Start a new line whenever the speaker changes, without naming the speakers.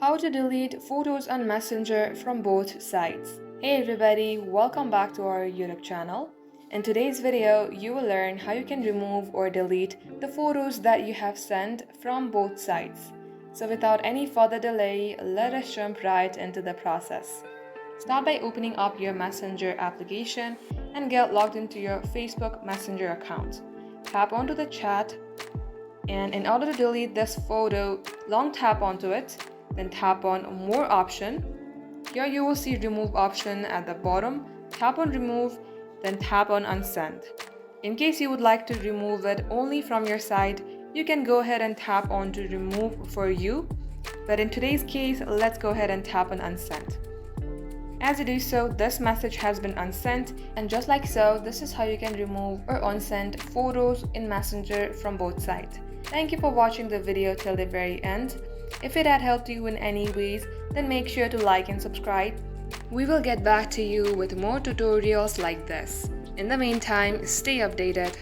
How to delete photos on Messenger from both sides. Hey everybody, welcome back to our YouTube channel. In today's video, you will learn how you can remove or delete the photos that you have sent from both sides. So without any further delay, let us jump right into the process. Start by opening up your Messenger application and get logged into your Facebook Messenger account. Tap onto the chat, and in order to delete this photo, long tap onto it, then tap on More option. Here you will see Remove option at the bottom. Tap on Remove, then tap on Unsend. In case you would like to remove it only from your side, you can go ahead and tap on to Remove for you. But in today's case, let's go ahead and tap on Unsend. As you do so, this message has been unsent, and just like so, this is how you can remove or unsend photos in Messenger from both sides. Thank you for watching the video till the very end. If it had helped you in any ways, then make sure to like and subscribe. We will get back to you with more tutorials like this. In the meantime, stay updated.